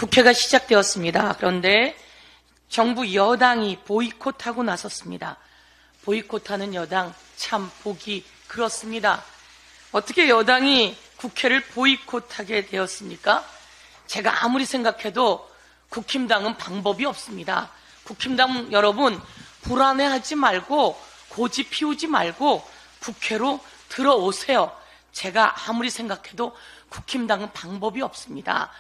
국회가 시작되었습니다. 그런데 정부 여당이 보이콧하고 나섰습니다. 보이콧하는 여당 참 보기 그렇습니다. 어떻게 여당이 국회를 보이콧하게 되었습니까? 제가 아무리 생각해도 국힘당은 방법이 없습니다. 국힘당 여러분, 불안해하지 말고 고집 피우지 말고 국회로 들어오세요. 제가 아무리 생각해도 국힘당은 방법이 없습니다.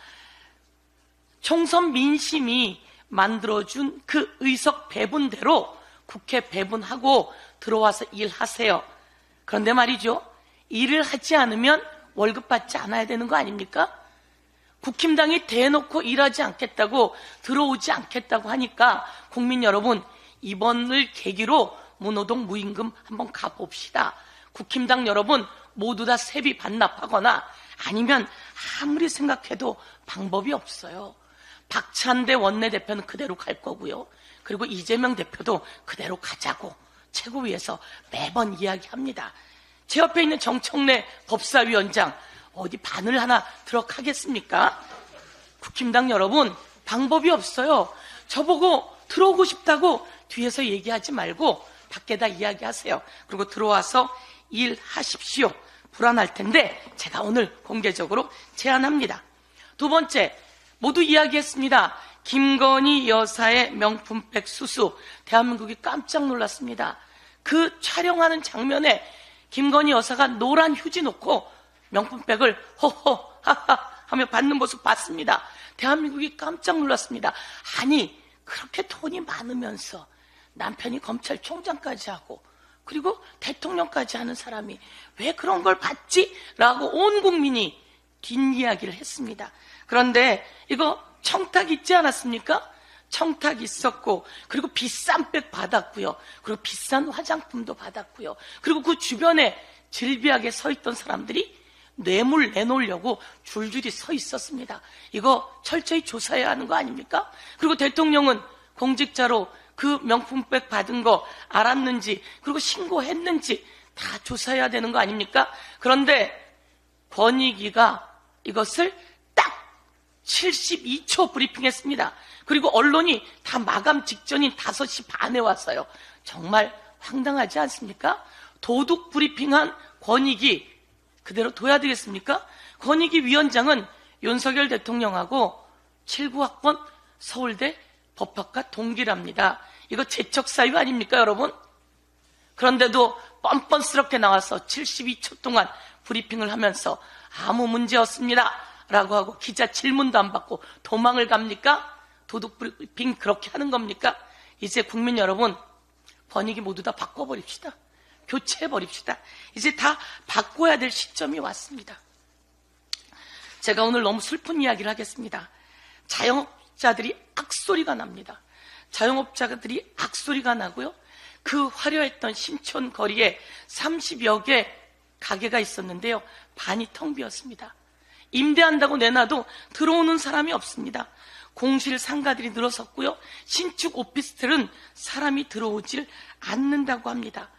총선 민심이 만들어준 그 의석 배분대로 국회 배분하고 들어와서 일하세요. 그런데 말이죠, 일을 하지 않으면 월급 받지 않아야 되는 거 아닙니까? 국힘당이 대놓고 일하지 않겠다고, 들어오지 않겠다고 하니까 국민 여러분, 이번을 계기로 무노동 무임금 한번 가봅시다. 국힘당 여러분 모두 다 세비 반납하거나 아니면 아무리 생각해도 방법이 없어요. 박찬대 원내대표는 그대로 갈 거고요. 그리고 이재명 대표도 그대로 가자고 최고위에서 매번 이야기합니다. 제 옆에 있는 정청래 법사위원장 어디 바늘 하나 들어가겠습니까? 국힘당 여러분 방법이 없어요. 저보고 들어오고 싶다고 뒤에서 얘기하지 말고 밖에다 이야기하세요. 그리고 들어와서 일하십시오. 불안할 텐데 제가 오늘 공개적으로 제안합니다. 두 번째, 모두 이야기했습니다. 김건희 여사의 명품백 수수, 대한민국이 깜짝 놀랐습니다. 그 촬영하는 장면에 김건희 여사가 노란 휴지 놓고 명품백을 호호 하하 하며 받는 모습 봤습니다. 대한민국이 깜짝 놀랐습니다. 아니, 그렇게 돈이 많으면서 남편이 검찰총장까지 하고 그리고 대통령까지 하는 사람이 왜 그런 걸 받지? 라고 온 국민이 뒷이야기를 했습니다. 그런데 이거 청탁 있지 않았습니까? 청탁 있었고, 그리고 비싼 백 받았고요. 그리고 비싼 화장품도 받았고요. 그리고 그 주변에 질비하게 서 있던 사람들이 뇌물 내놓으려고 줄줄이 서 있었습니다. 이거 철저히 조사해야 하는 거 아닙니까? 그리고 대통령은 공직자로 그 명품백 받은 거 알았는지, 그리고 신고했는지 다 조사해야 되는 거 아닙니까? 그런데 권익위가 이것을 딱 72초 브리핑했습니다. 그리고 언론이 다 마감 직전인 5시 반에 왔어요. 정말 황당하지 않습니까? 도둑 브리핑한 권익위 그대로 둬야 되겠습니까? 권익위 위원장은 윤석열 대통령하고 79학번 서울대 법학과 동기랍니다. 이거 재척 사유 아닙니까, 여러분? 그런데도 뻔뻔스럽게 나와서 72초 동안 브리핑을 하면서 아무 문제 없습니다 라고 하고 기자 질문도 안 받고 도망을 갑니까? 도둑 브리핑 그렇게 하는 겁니까? 이제 국민 여러분, 번역이 모두 다 바꿔버립시다. 교체해버립시다. 이제 다 바꿔야 될 시점이 왔습니다. 제가 오늘 너무 슬픈 이야기를 하겠습니다. 자영업자들이 악소리가 납니다. 자영업자들이 악소리가 나고요. 그 화려했던 신촌 거리에 30여 개 가게가 있었는데요. 반이 텅 비었습니다. 임대한다고 내놔도 들어오는 사람이 없습니다. 공실 상가들이 늘어섰고요. 신축 오피스텔은 사람이 들어오질 않는다고 합니다.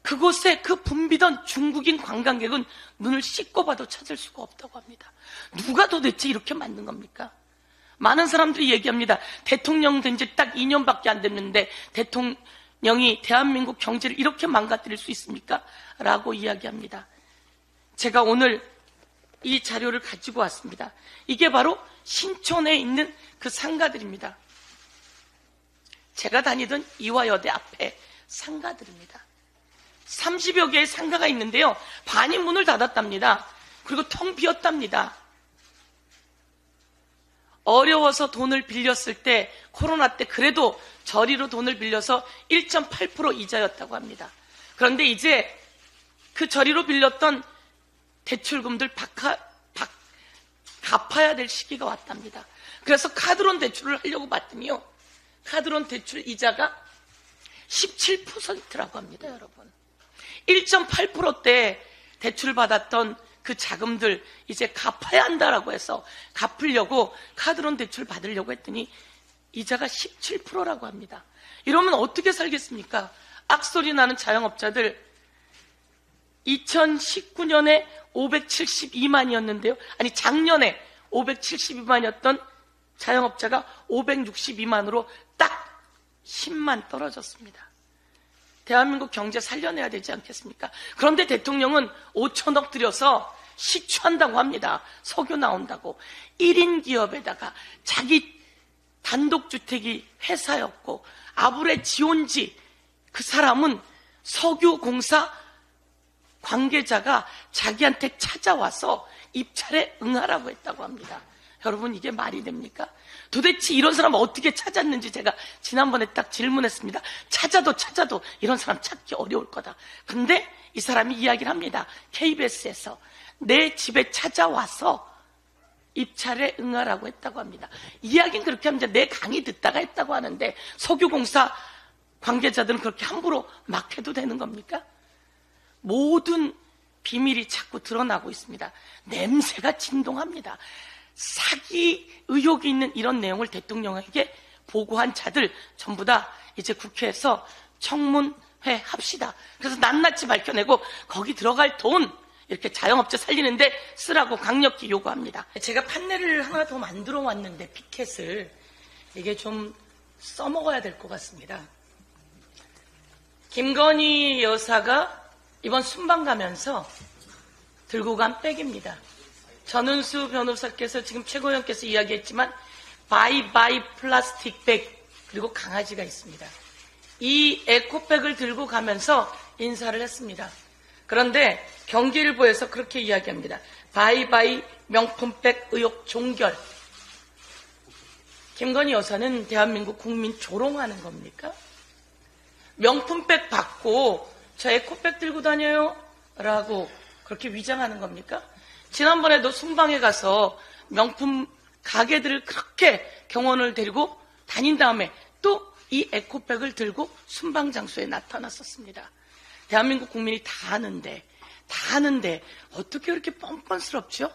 그곳에 그 붐비던 중국인 관광객은 눈을 씻고 봐도 찾을 수가 없다고 합니다. 누가 도대체 이렇게 만든 겁니까? 많은 사람들이 얘기합니다. 대통령 된 지 딱 2년밖에 안 됐는데 대통령이 대한민국 경제를 이렇게 망가뜨릴 수 있습니까? 라고 이야기합니다. 제가 오늘 이 자료를 가지고 왔습니다. 이게 바로 신촌에 있는 그 상가들입니다. 제가 다니던 이화여대 앞에 상가들입니다. 30여 개의 상가가 있는데요. 반이 문을 닫았답니다. 그리고 텅 비었답니다. 어려워서 돈을 빌렸을 때, 코로나 때 그래도 저리로 돈을 빌려서 1.8% 이자였다고 합니다. 그런데 이제 그 저리로 빌렸던 대출금들 갚아야 될 시기가 왔답니다. 그래서 카드론 대출을 하려고 봤더니요, 카드론 대출 이자가 17%라고 합니다, 여러분. 1.8%대 대출 받았던 그 자금들 이제 갚아야 한다라고 해서 갚으려고 카드론 대출 받으려고 했더니 이자가 17%라고 합니다. 이러면 어떻게 살겠습니까? 악소리 나는 자영업자들. 2019년에 572만이었는데요. 아니, 작년에 572만이었던 자영업자가 562만으로 딱 10만 떨어졌습니다. 대한민국 경제 살려내야 되지 않겠습니까? 그런데 대통령은 5천억 들여서 시추한다고 합니다. 석유 나온다고. 1인 기업에다가 자기 단독주택이 회사였고 아부레 지온지, 그 사람은 석유공사 관계자가 자기한테 찾아와서 입찰에 응하라고 했다고 합니다. 여러분, 이게 말이 됩니까? 도대체 이런 사람 어떻게 찾았는지 제가 지난번에 딱 질문했습니다. 찾아도 이런 사람 찾기 어려울 거다. 근데 이 사람이 이야기를 합니다. KBS에서 내 집에 찾아와서 입찰에 응하라고 했다고 합니다. 이야기는 그렇게 합니다. 내 강의 듣다가 했다고 하는데 석유공사 관계자들은 그렇게 함부로 막 해도 되는 겁니까? 모든 비밀이 자꾸 드러나고 있습니다. 냄새가 진동합니다. 사기 의혹이 있는 이런 내용을 대통령에게 보고한 자들 전부 다 이제 국회에서 청문회 합시다. 그래서 낱낱이 밝혀내고 거기 들어갈 돈 이렇게 자영업자 살리는데 쓰라고 강력히 요구합니다. 제가 판넬을 하나 더 만들어 왔는데 피켓을 이게 좀 써먹어야 될 것 같습니다. 김건희 여사가 이번 순방 가면서 들고 간 백입니다. 전은수 변호사께서 지금 최고위원께서 이야기했지만 바이바이 플라스틱 백, 그리고 강아지가 있습니다. 이 에코백을 들고 가면서 인사를 했습니다. 그런데 경기일보에서 그렇게 이야기합니다. 바이바이 명품백 의혹 종결. 김건희 여사는 대한민국 국민 조롱하는 겁니까? 명품백 받고 저 에코백 들고 다녀요? 라고 그렇게 위장하는 겁니까? 지난번에도 순방에 가서 명품 가게들을 그렇게 경호원을 데리고 다닌 다음에 또 이 에코백을 들고 순방 장소에 나타났었습니다. 대한민국 국민이 다 아는데 어떻게 그렇게 뻔뻔스럽죠?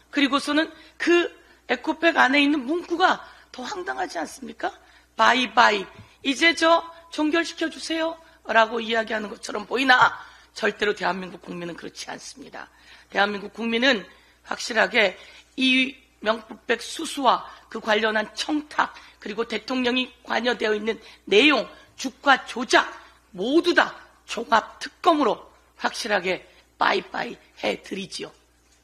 그리고서는 그 에코백 안에 있는 문구가 더 황당하지 않습니까? 바이바이, 이제 저 종결시켜주세요 라고 이야기하는 것처럼 보이나 절대로 대한민국 국민은 그렇지 않습니다. 대한민국 국민은 확실하게 이 명품백 수수와 그 관련한 청탁, 그리고 대통령이 관여되어 있는 내용, 주가 조작 모두 다 종합 특검으로 확실하게 빠이빠이 해드리지요.